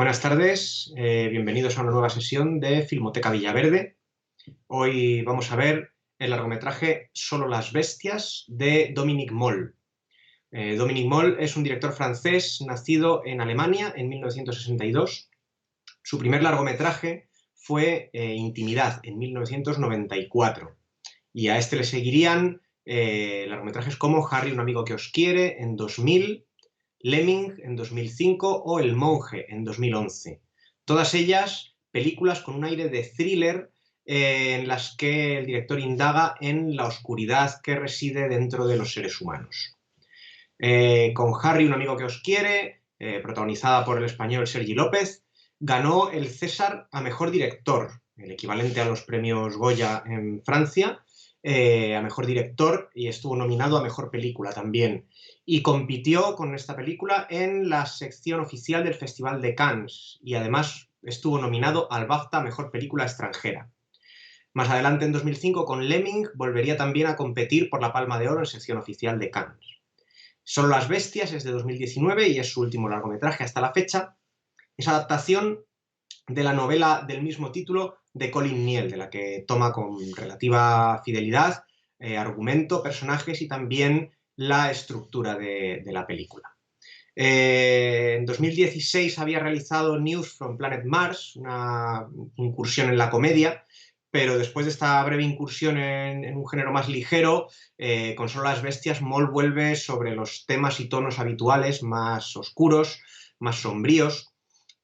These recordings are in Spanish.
Buenas tardes, bienvenidos a una nueva sesión de Filmoteca Villaverde. Hoy vamos a ver el largometraje Solo las bestias de Dominique Moll. Dominique Moll es un director francés nacido en Alemania en 1962. Su primer largometraje fue Intimidad en 1994 y a este le seguirían largometrajes como Harry, un amigo que os quiere en 2000, Lemming en 2005 o El monje en 2011. Todas ellas películas con un aire de thriller en las que el director indaga en la oscuridad que reside dentro de los seres humanos. Con Harry, un amigo que os quiere, protagonizada por el español Sergi López, ganó el César a Mejor Director, el equivalente a los premios Goya en Francia, a Mejor Director, y estuvo nominado a Mejor Película también. Y compitió con esta película en la sección oficial del Festival de Cannes, y además estuvo nominado al BAFTA a Mejor Película Extranjera. Más adelante, en 2005, con Lemming, volvería también a competir por la Palma de Oro en sección oficial de Cannes. Solo las bestias es de 2019 y es su último largometraje hasta la fecha. Es adaptación de la novela del mismo título de Colin Niel, de la que toma con relativa fidelidad argumento, personajes y también la estructura de la película. En 2016 había realizado News from Planet Mars, una incursión en la comedia, pero después de esta breve incursión en un género más ligero, con Solo las bestias, Moll vuelve sobre los temas y tonos habituales, más oscuros, más sombríos,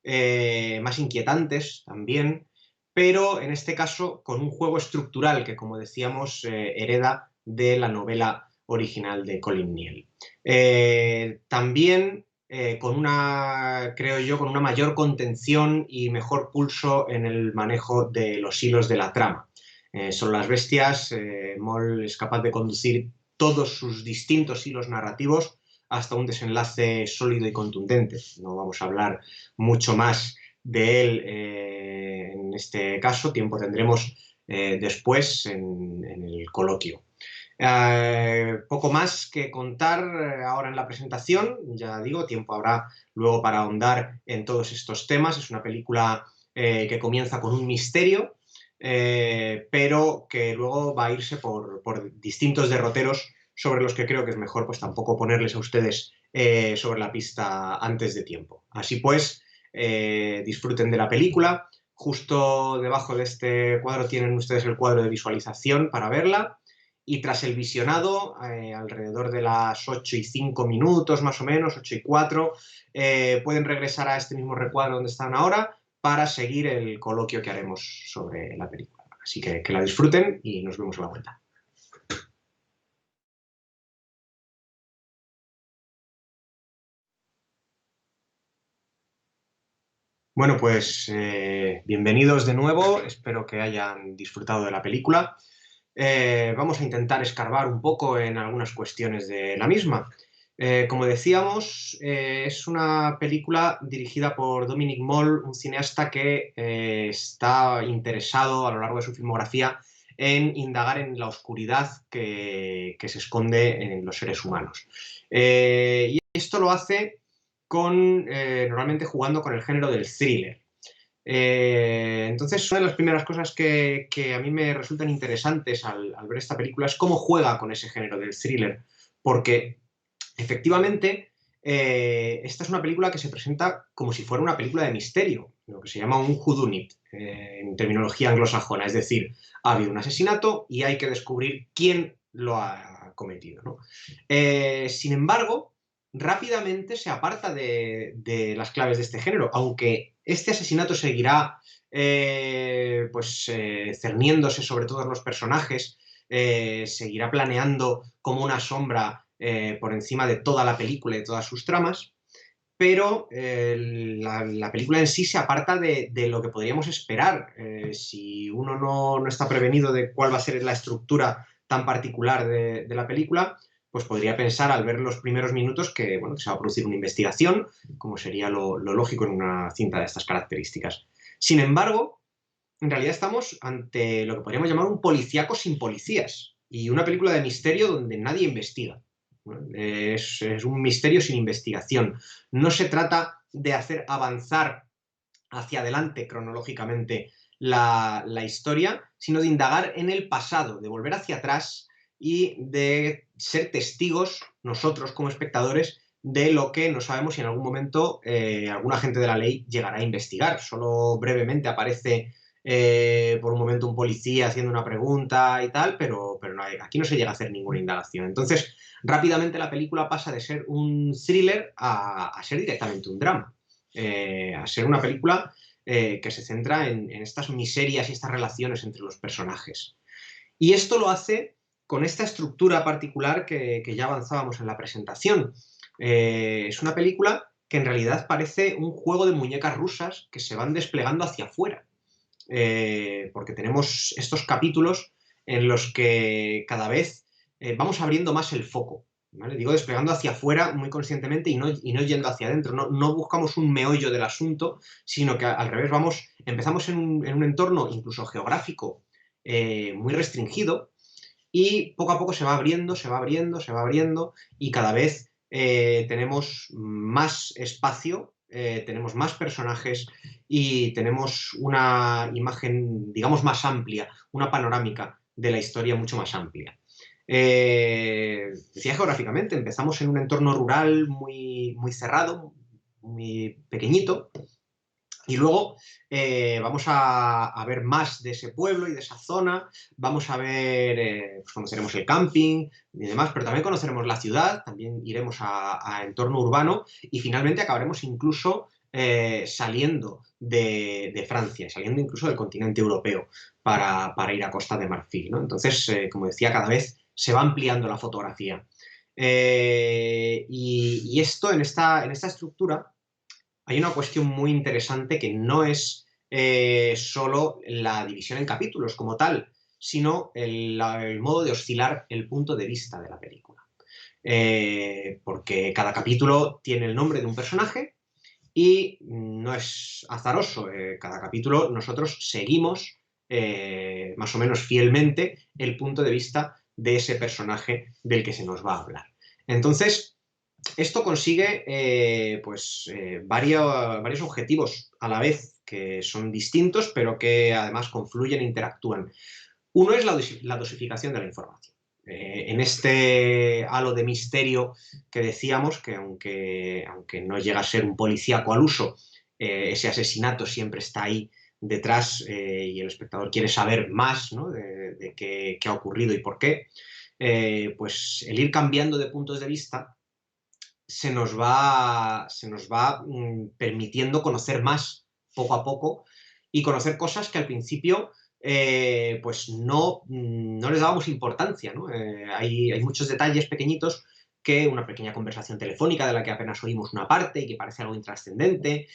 más inquietantes también, pero en este caso con un juego estructural que, como decíamos, hereda de la novela original de Colin Niel. También con una, creo yo, con una mayor contención y mejor pulso en el manejo de los hilos de la trama. Son las bestias, Moll es capaz de conducir todos sus distintos hilos narrativos hasta un desenlace sólido y contundente. No vamos a hablar mucho más de él en este caso, tiempo tendremos después en el coloquio. Poco más que contar ahora en la presentación, ya digo, tiempo habrá luego para ahondar en todos estos temas. Es una película que comienza con un misterio, pero que luego va a irse por distintos derroteros sobre los que creo que es mejor pues tampoco ponerles a ustedes sobre la pista antes de tiempo. Así pues, disfruten de la película. Justo debajo de este cuadro tienen ustedes el cuadro de visualización para verla. Y tras el visionado, alrededor de las 8:05 más o menos, 8:04, pueden regresar a este mismo recuadro donde están ahora para seguir el coloquio que haremos sobre la película. Así que la disfruten y nos vemos a la vuelta. Bueno, pues bienvenidos de nuevo, espero que hayan disfrutado de la película. Vamos a intentar escarbar un poco en algunas cuestiones de la misma. Como decíamos, es una película dirigida por Dominique Moll, un cineasta que está interesado a lo largo de su filmografía en indagar en la oscuridad que se esconde en los seres humanos. Y esto lo hace normalmente jugando con el género del thriller. Entonces, una de las primeras cosas que a mí me resultan interesantes al ver esta película es cómo juega con ese género del thriller, porque efectivamente esta es una película que se presenta como si fuera una película de misterio, lo que se llama un whodunit en terminología anglosajona, es decir, ha habido un asesinato y hay que descubrir quién lo ha cometido, ¿no? Sin embargo, rápidamente se aparta de las claves de este género, aunque este asesinato seguirá cerniéndose sobre todos los personajes, seguirá planeando como una sombra por encima de toda la película y de todas sus tramas, pero la película en sí se aparta de lo que podríamos esperar. Si uno no está prevenido de cuál va a ser la estructura tan particular de la película, pues podría pensar al ver los primeros minutos que, bueno, que se va a producir una investigación, como sería lo lógico en una cinta de estas características. Sin embargo, en realidad estamos ante lo que podríamos llamar un policíaco sin policías y una película de misterio donde nadie investiga. Es un misterio sin investigación. No se trata de hacer avanzar hacia adelante cronológicamente la historia, sino de indagar en el pasado, de volver hacia atrás y de ser testigos, nosotros como espectadores, de lo que no sabemos si en algún momento algún agente de la ley llegará a investigar. Solo brevemente aparece por un momento un policía haciendo una pregunta y tal, pero no aquí no se llega a hacer ninguna indagación. Entonces, rápidamente la película pasa de ser un thriller a ser directamente un drama. A ser una película que se centra en estas miserias y estas relaciones entre los personajes. Y esto lo hace con esta estructura particular que ya avanzábamos en la presentación. Es una película que en realidad parece un juego de muñecas rusas que se van desplegando hacia afuera. Porque tenemos estos capítulos en los que cada vez vamos abriendo más el foco. ¿Vale? Digo desplegando hacia afuera muy conscientemente y no yendo hacia adentro. No buscamos un meollo del asunto, sino que al revés empezamos en un entorno incluso geográfico muy restringido y poco a poco se va abriendo, se va abriendo, se va abriendo y cada vez tenemos más espacio, tenemos más personajes y tenemos una imagen, digamos, más amplia, una panorámica de la historia mucho más amplia. Decía geográficamente, empezamos en un entorno rural muy cerrado, muy pequeñito, y luego vamos a ver más de ese pueblo y de esa zona, vamos a ver, pues conoceremos el camping y demás, pero también conoceremos la ciudad, también iremos a entorno urbano y finalmente acabaremos incluso saliendo de Francia, saliendo incluso del continente europeo para ir a Costa de Marfil, ¿no? Entonces, como decía, cada vez se va ampliando la fotografía. Y esto en esta estructura hay una cuestión muy interesante que no es solo la división en capítulos como tal, sino el modo de oscilar el punto de vista de la película. Porque cada capítulo tiene el nombre de un personaje y no es azaroso. Cada capítulo nosotros seguimos más o menos fielmente el punto de vista de ese personaje del que se nos va a hablar. Entonces, esto consigue varios objetivos a la vez que son distintos, pero que además confluyen e interactúan. Uno es la dosificación de la información. En este halo de misterio que decíamos, que aunque no llega a ser un policíaco al uso, ese asesinato siempre está ahí detrás y el espectador quiere saber más, ¿no? de qué ha ocurrido y por qué, pues el ir cambiando de puntos de vista se nos va permitiendo conocer más poco a poco y conocer cosas que al principio pues no les dábamos importancia, ¿no? Hay muchos detalles pequeñitos que una pequeña conversación telefónica de la que apenas oímos una parte y que parece algo intrascendente,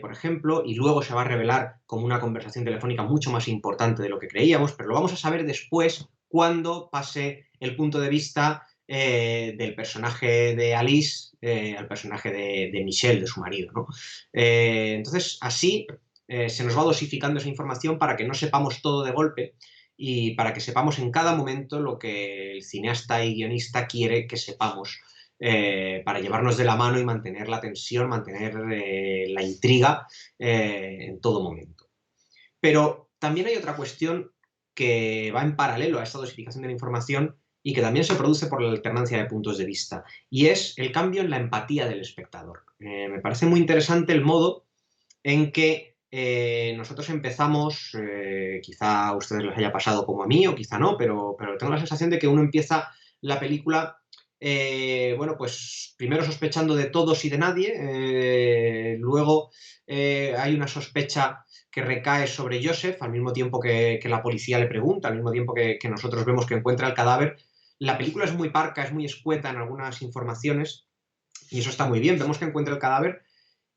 por ejemplo, y luego se va a revelar como una conversación telefónica mucho más importante de lo que creíamos, pero lo vamos a saber después cuando pase el punto de vista del personaje de Alice al personaje de Michelle, de su marido, ¿no? Entonces, así se nos va dosificando esa información para que no sepamos todo de golpe y para que sepamos en cada momento lo que el cineasta y guionista quiere que sepamos para llevarnos de la mano y mantener la tensión, mantener la intriga en todo momento. Pero también hay otra cuestión que va en paralelo a esta dosificación de la información y que también se produce por la alternancia de puntos de vista, y es el cambio en la empatía del espectador. Me parece muy interesante el modo en que nosotros empezamos, quizá a ustedes les haya pasado como a mí, o quizá no, pero tengo la sensación de que uno empieza la película, bueno, pues primero sospechando de todos y de nadie, luego hay una sospecha que recae sobre Joseph, al mismo tiempo que la policía le pregunta, al mismo tiempo que nosotros vemos que encuentra el cadáver. La película es muy parca, es muy escueta en algunas informaciones, y eso está muy bien. Vemos que encuentra el cadáver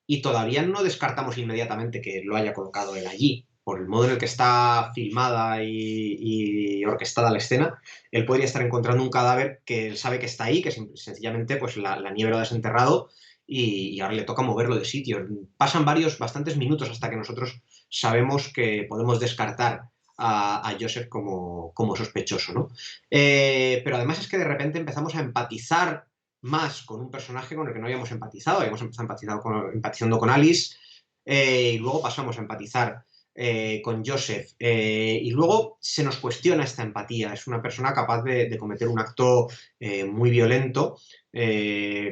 y todavía no descartamos inmediatamente que lo haya colocado él allí. Por el modo en el que está filmada y orquestada la escena, él podría estar encontrando un cadáver que él sabe que está ahí, que sencillamente pues, la nieve lo ha desenterrado y ahora le toca moverlo de sitio. Pasan bastantes minutos hasta que nosotros sabemos que podemos descartar a Joseph como sospechoso, ¿no? Pero además es que de repente empezamos a empatizar más con un personaje con el que no habíamos empatizado. Habíamos empezado empatizando con Alice, y luego pasamos a empatizar con Joseph, y luego se nos cuestiona esta empatía. Es una persona capaz de cometer un acto muy violento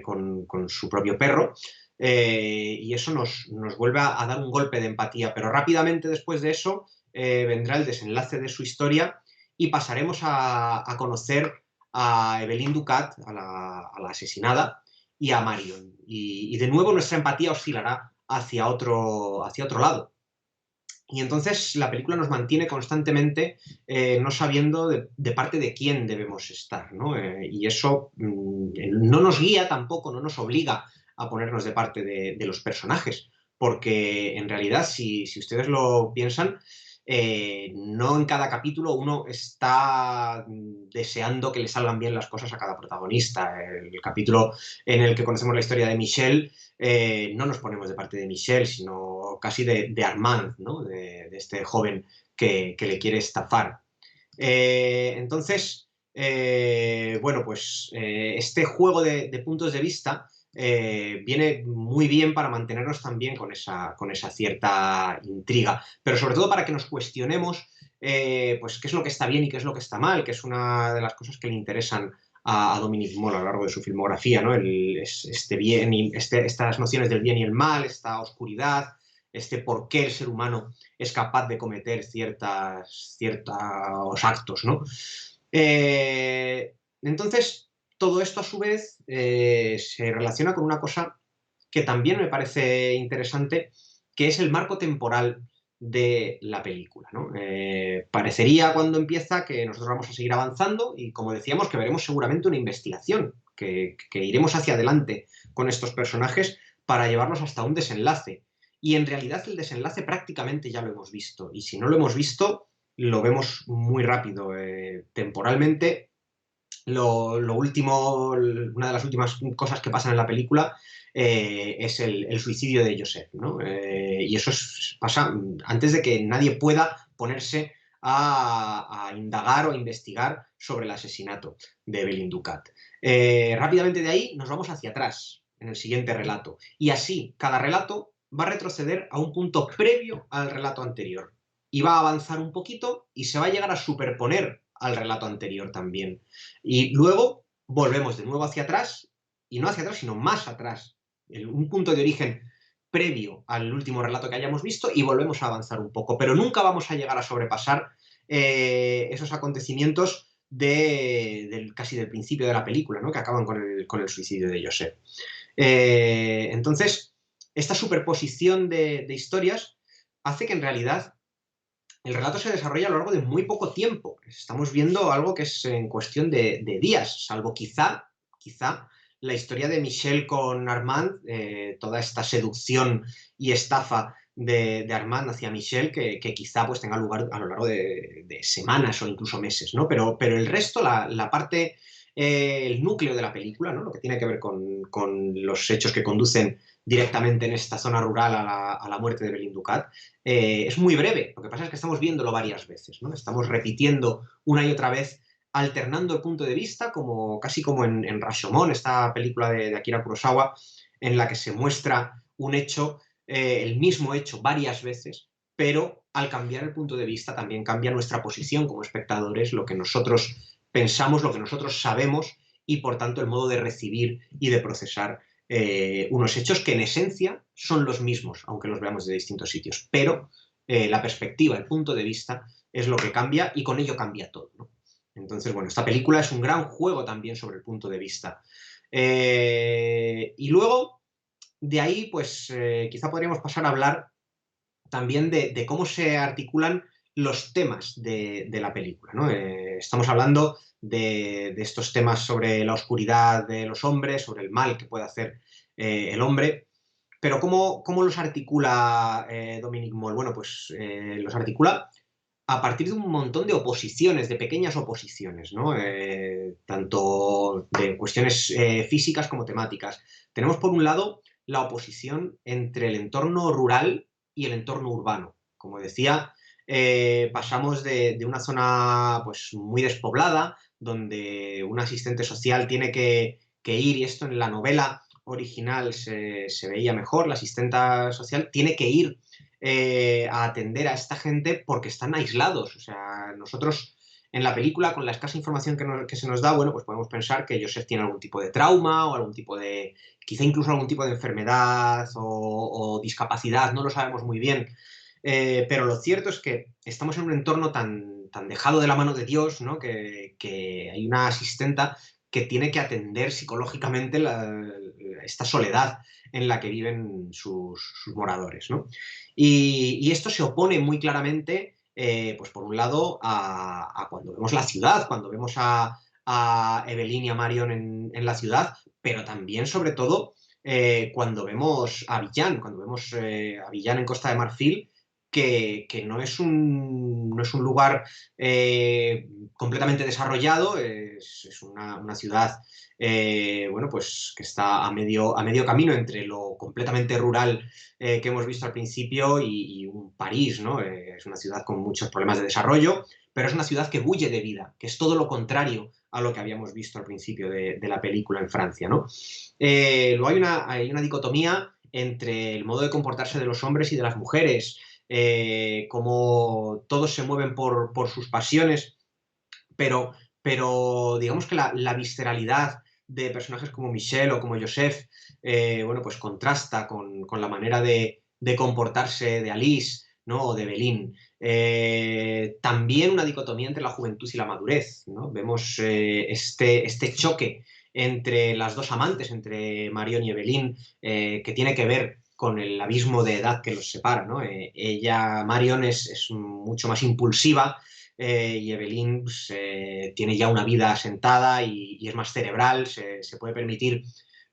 con su propio perro, y eso nos vuelve a dar un golpe de empatía, pero rápidamente después de eso vendrá el desenlace de su historia y pasaremos a conocer a Evelyn Ducat, a la asesinada, y a Marion. Y de nuevo nuestra empatía oscilará hacia otro lado. Y entonces la película nos mantiene constantemente no sabiendo de parte de quién debemos estar, ¿no? Y eso no nos guía tampoco, no nos obliga a ponernos de parte de los personajes, porque en realidad, si ustedes lo piensan, no en cada capítulo uno está deseando que le salgan bien las cosas a cada protagonista. El capítulo en el que conocemos la historia de Michelle, no nos ponemos de parte de Michelle, sino casi de Armand, ¿no? De este joven que le quiere estafar. Entonces, bueno, pues este juego de puntos de vista viene muy bien para mantenernos también con esa cierta intriga, pero sobre todo para que nos cuestionemos pues qué es lo que está bien y qué es lo que está mal, que es una de las cosas que le interesan a Dominic Moll a lo largo de su filmografía, ¿no? Este bien y estas nociones del bien y el mal, esta oscuridad, este por qué el ser humano es capaz de cometer ciertos actos, ¿no? Entonces, todo esto a su vez se relaciona con una cosa que también me parece interesante, que es el marco temporal de la película, ¿no? Parecería cuando empieza que nosotros vamos a seguir avanzando y, como decíamos, que veremos seguramente una investigación, que iremos hacia adelante con estos personajes para llevarlos hasta un desenlace. Y en realidad el desenlace prácticamente ya lo hemos visto. Y si no lo hemos visto, lo vemos muy rápido. Temporalmente, último, una de las últimas cosas que pasan en la película es el suicidio de Joseph, ¿no? Y eso pasa antes de que nadie pueda ponerse a indagar o a investigar sobre el asesinato de Evelyn Ducat. Rápidamente de ahí nos vamos hacia atrás, en el siguiente relato. Y así, cada relato va a retroceder a un punto previo al relato anterior. Y va a avanzar un poquito y se va a llegar a superponer al relato anterior también. Y luego volvemos de nuevo hacia atrás, y no hacia atrás, sino más atrás, un punto de origen previo al último relato que hayamos visto, y volvemos a avanzar un poco, pero nunca vamos a llegar a sobrepasar esos acontecimientos casi del principio de la película, ¿no? Que acaban con el suicidio de Joseph. Entonces, esta superposición de historias hace que en realidad el relato se desarrolla a lo largo de muy poco tiempo. Estamos viendo algo que es en cuestión de días, salvo quizá la historia de Michelle con Armand, toda esta seducción y estafa de Armand hacia Michelle, que quizá pues tenga lugar a lo largo de semanas o incluso meses, ¿no? Pero el resto, la parte, el núcleo de la película, ¿no? Lo que tiene que ver con los hechos que conducen directamente en esta zona rural a la muerte de Evelyn Ducat, es muy breve. Lo que pasa es que estamos viéndolo varias veces, ¿no? Estamos repitiendo una y otra vez, alternando el punto de vista, casi como en Rashomon, esta película de Akira Kurosawa, en la que se muestra un hecho, el mismo hecho varias veces, pero al cambiar el punto de vista también cambia nuestra posición como espectadores, lo que nosotros pensamos, lo que nosotros sabemos y por tanto el modo de recibir y de procesar unos hechos que en esencia son los mismos, aunque los veamos de distintos sitios, pero la perspectiva, el punto de vista es lo que cambia y con ello cambia todo, ¿no? Entonces, bueno, esta película es un gran juego también sobre el punto de vista. Y luego, de ahí, pues quizá podríamos pasar a hablar también de cómo se articulan los temas de la película, ¿no? Estamos hablando de estos temas sobre la oscuridad de los hombres, sobre el mal que puede hacer el hombre, pero ¿cómo los articula Dominic Moll? Bueno, pues los articula a partir de un montón de oposiciones, de pequeñas oposiciones, ¿no? Tanto de cuestiones físicas como temáticas. Tenemos por un lado la oposición entre el entorno rural y el entorno urbano. Como decía, pasamos de una zona pues, muy despoblada, donde un asistente social tiene que ir, y esto en la novela original se veía mejor, la asistenta social tiene que ir a atender a esta gente porque están aislados. O sea, nosotros en la película, con la escasa información que se nos da, bueno, pues podemos pensar que Joseph tiene algún tipo de trauma o algún tipo de, quizá incluso algún tipo de enfermedad o discapacidad, no lo sabemos muy bien. Pero lo cierto es que estamos en un entorno tan dejado de la mano de Dios, ¿no? Que hay una asistenta que tiene que atender psicológicamente esta soledad en la que viven sus moradores, ¿no? Y esto se opone muy claramente, pues por un lado, a cuando vemos la ciudad, cuando vemos a Evelyn y a Marion en la ciudad, pero también, sobre todo, cuando vemos a Abiyán, cuando vemos a Abiyán en Costa de Marfil, que no es un lugar completamente desarrollado, es una ciudad bueno, pues que está a medio camino entre lo completamente rural que hemos visto al principio y un París, ¿no? Es una ciudad con muchos problemas de desarrollo, pero es una ciudad que bulle de vida, que es todo lo contrario a lo que habíamos visto al principio de la película en Francia, ¿no? Luego hay una dicotomía entre el modo de comportarse de los hombres y de las mujeres, cómo todos se mueven por sus pasiones, pero digamos que la visceralidad de personajes como Michel o como Joseph, bueno, pues contrasta con la manera de comportarse de Alice, ¿no? O de Belín. También una dicotomía entre la juventud y la madurez, ¿no? Vemos este choque entre las dos amantes, entre Marion y Evelyn, que tiene que ver con el abismo de edad que los separa, ¿no? Marion, es mucho más impulsiva, y Evelyn pues, tiene ya una vida asentada y es más cerebral, se puede permitir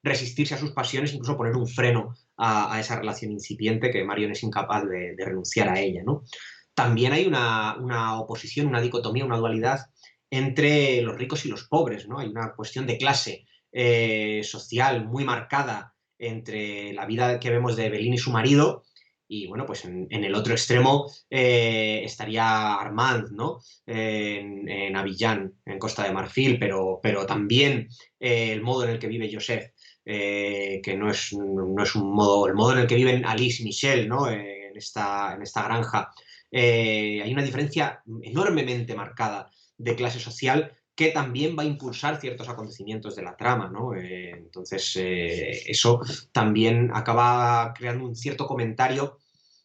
resistirse a sus pasiones, incluso poner un freno a esa relación incipiente que Marion es incapaz de renunciar a ella, ¿no? También hay una oposición, una dicotomía, una dualidad entre los ricos y los pobres, ¿no? Hay una cuestión de clase social muy marcada entre la vida que vemos de Evelyn y su marido y, bueno, pues en el otro extremo estaría Armand, ¿no? En Abiyán, en Costa de Marfil, pero también el modo en el que vive Joseph, que no es un modo, el modo en el que viven Alice y Michel, ¿no? En esta granja. Hay una diferencia enormemente marcada de clase social que también va a impulsar ciertos acontecimientos de la trama, ¿no? Entonces, eso también acaba creando un cierto comentario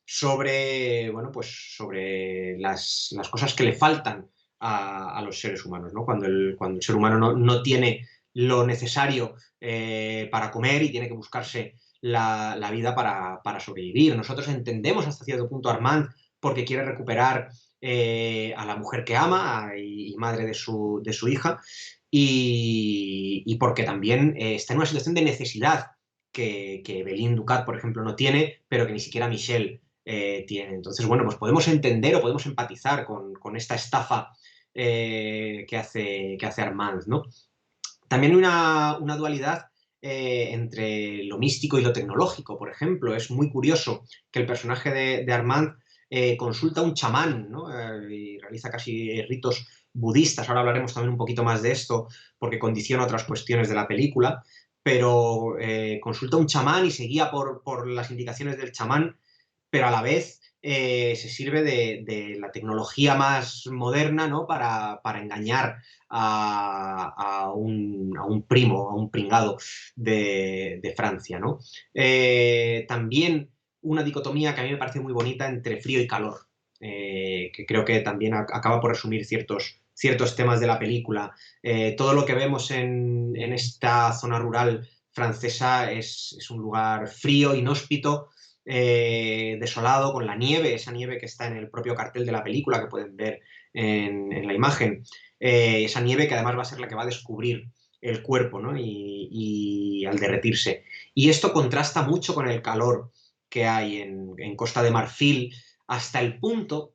sobre, bueno, pues sobre las cosas que le faltan a los seres humanos, ¿no? Cuando el ser humano no tiene lo necesario para comer y tiene que buscarse la vida para sobrevivir. Nosotros entendemos hasta cierto punto a Armand porque quiere recuperar a la mujer que ama y madre de su hija y porque también está en una situación de necesidad que Belín Ducat, por ejemplo, no tiene, pero que ni siquiera Michelle tiene. Entonces, bueno, pues podemos entender o podemos empatizar con esta estafa que hace Armand, ¿no? También hay una dualidad entre lo místico y lo tecnológico, por ejemplo. Es muy curioso que el personaje de Armand consulta a un chamán, ¿no? Y realiza casi ritos budistas. Ahora hablaremos también un poquito más de esto porque condiciona otras cuestiones de la película, pero consulta a un chamán y se guía por las indicaciones del chamán, pero a la vez se sirve de la tecnología más moderna, ¿no? Para engañar a un primo, a un pringado de Francia, ¿no? También una dicotomía que a mí me parece muy bonita entre frío y calor, que creo que también acaba por resumir ciertos temas de la película. Todo lo que vemos en esta zona rural francesa es un lugar frío, inhóspito, desolado, con la nieve, esa nieve que está en el propio cartel de la película que pueden ver en la imagen, esa nieve que además va a ser la que va a descubrir el cuerpo, ¿no? Y al derretirse. Y esto contrasta mucho con el calor que hay en Costa de Marfil, hasta el punto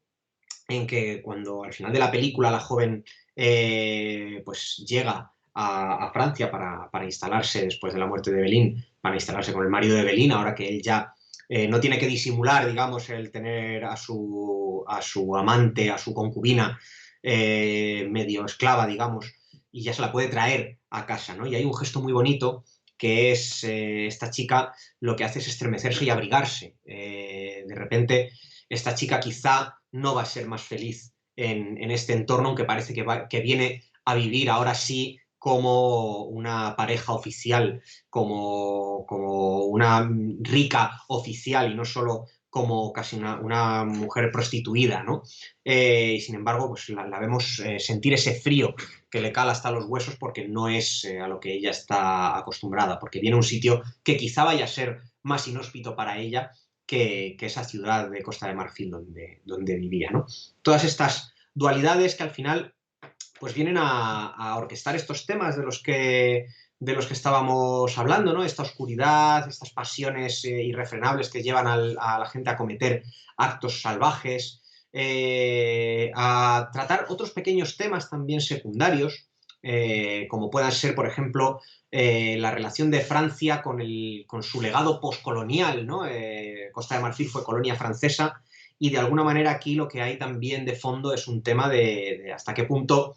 en que cuando al final de la película la joven pues llega a Francia para instalarse después de la muerte de Belín, para instalarse con el marido de Belín, ahora que él ya no tiene que disimular, digamos, el tener a su amante, a su concubina medio esclava, digamos, y ya se la puede traer a casa, ¿no? Y hay un gesto muy bonito que es esta chica lo que hace es estremecerse y abrigarse. De repente, esta chica quizá no va a ser más feliz en este entorno, aunque parece que viene a vivir ahora sí como una pareja oficial, como una rica oficial y no solo como casi una mujer prostituida, ¿no? Y sin embargo, pues la vemos sentir ese frío que le cala hasta los huesos porque no es a lo que ella está acostumbrada, porque viene a un sitio que quizá vaya a ser más inhóspito para ella que esa ciudad de Costa de Marfil donde vivía, ¿no? Todas estas dualidades que al final pues vienen a orquestar estos temas de los que estábamos hablando, ¿no? Esta oscuridad, estas pasiones irrefrenables que llevan a la gente a cometer actos salvajes, a tratar otros pequeños temas también secundarios, como puedan ser, por ejemplo, la relación de Francia con su legado postcolonial, ¿no? Costa de Marfil fue colonia francesa y de alguna manera aquí lo que hay también de fondo es un tema de hasta qué punto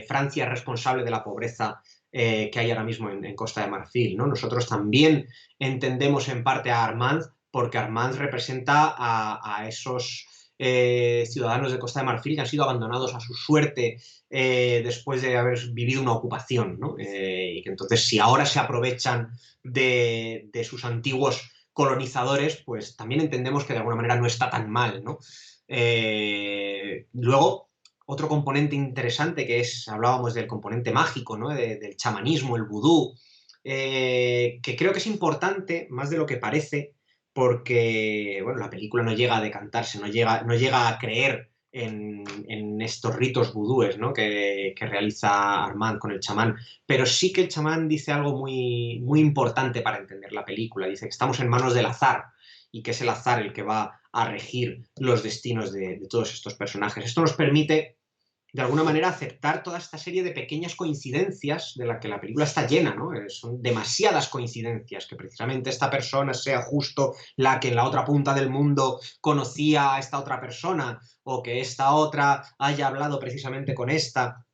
Francia es responsable de la pobreza que hay ahora mismo en Costa de Marfil, ¿no? Nosotros también entendemos en parte a Armand porque Armand representa a esos ciudadanos de Costa de Marfil que han sido abandonados a su suerte después de haber vivido una ocupación, ¿no? Y que entonces si ahora se aprovechan de sus antiguos colonizadores, pues también entendemos que de alguna manera no está tan mal, ¿no? Luego, otro componente interesante hablábamos del componente mágico, ¿no? Del chamanismo, el vudú, que creo que es importante, más de lo que parece, porque bueno, la película no llega a decantarse, no llega a creer en estos ritos vudúes, ¿no? que realiza Armand con el chamán, pero sí que el chamán dice algo muy, muy importante para entender la película, dice que estamos en manos del azar y que es el azar el que va a regir los destinos de todos estos personajes. Esto nos permite de alguna manera aceptar toda esta serie de pequeñas coincidencias de la que la película está llena, ¿no? Son demasiadas coincidencias, que precisamente esta persona sea justo la que en la otra punta del mundo conocía a esta otra persona, o que esta otra haya hablado precisamente con esta.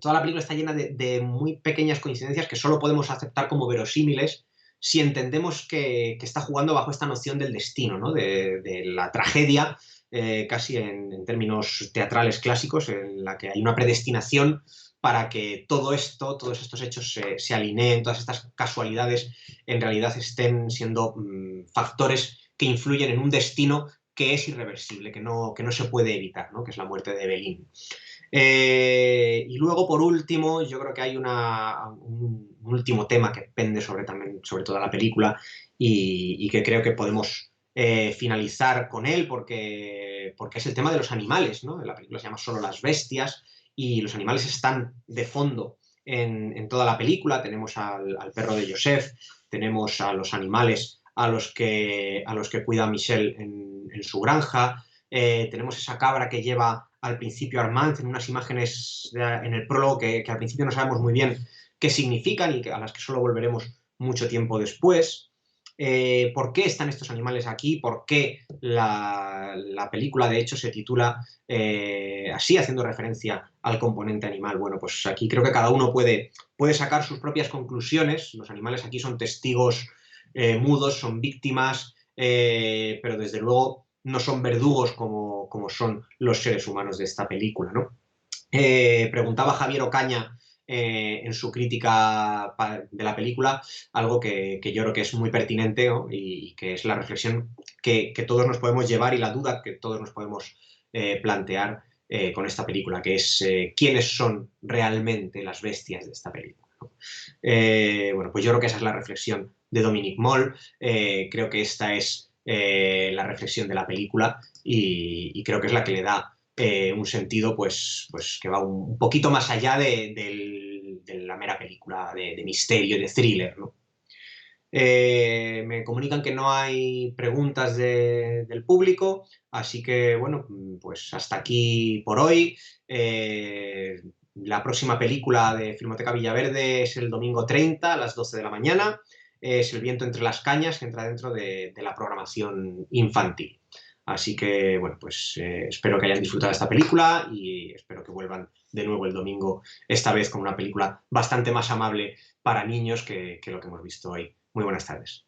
Toda la película está llena de muy pequeñas coincidencias que solo podemos aceptar como verosímiles si entendemos que está jugando bajo esta noción del destino, ¿no? de la tragedia casi en términos teatrales clásicos, en la que hay una predestinación para que todo esto, todos estos hechos se alineen, todas estas casualidades en realidad estén siendo factores que influyen en un destino que es irreversible, que no se puede evitar, ¿no? Que es la muerte de Evelyn. Y luego, por último, yo creo que hay un último tema que pende también sobre toda la película y que creo que podemos finalizar con él porque es el tema de los animales, ¿no? La película se llama Solo las bestias y los animales están de fondo en toda la película. Tenemos al perro de Joseph, tenemos a los animales a los que cuida Michelle en su granja, tenemos esa cabra que lleva al principio Armand en unas imágenes en el prólogo que al principio no sabemos muy bien qué significan y a las que solo volveremos mucho tiempo después. ¿Por qué están estos animales aquí? ¿Por qué la película de hecho se titula así, haciendo referencia al componente animal? Bueno, pues aquí creo que cada uno puede sacar sus propias conclusiones. Los animales aquí son testigos mudos, son víctimas, pero desde luego no son verdugos como son los seres humanos de esta película, ¿no? Preguntaba Javier Ocaña en su crítica de la película algo que yo creo que es muy pertinente, ¿no? y que es la reflexión que todos nos podemos llevar y la duda que todos nos podemos plantear con esta película, que es quiénes son realmente las bestias de esta película, ¿no? Bueno, pues yo creo que esa es la reflexión de Dominique Moll, creo que esta es la reflexión de la película y creo que es la que le da un sentido pues que va un poquito más allá de la mera película de misterio, de thriller, ¿no? Me comunican que no hay preguntas del público, así que bueno, pues hasta aquí por hoy. La próxima película de Filmoteca Villaverde es el domingo 30 a las 12 de la mañana. Es El viento entre las cañas, que entra dentro de la programación infantil. Así que, bueno, pues espero que hayan disfrutado esta película y espero que vuelvan de nuevo el domingo, esta vez con una película bastante más amable para niños que lo que hemos visto hoy. Muy buenas tardes.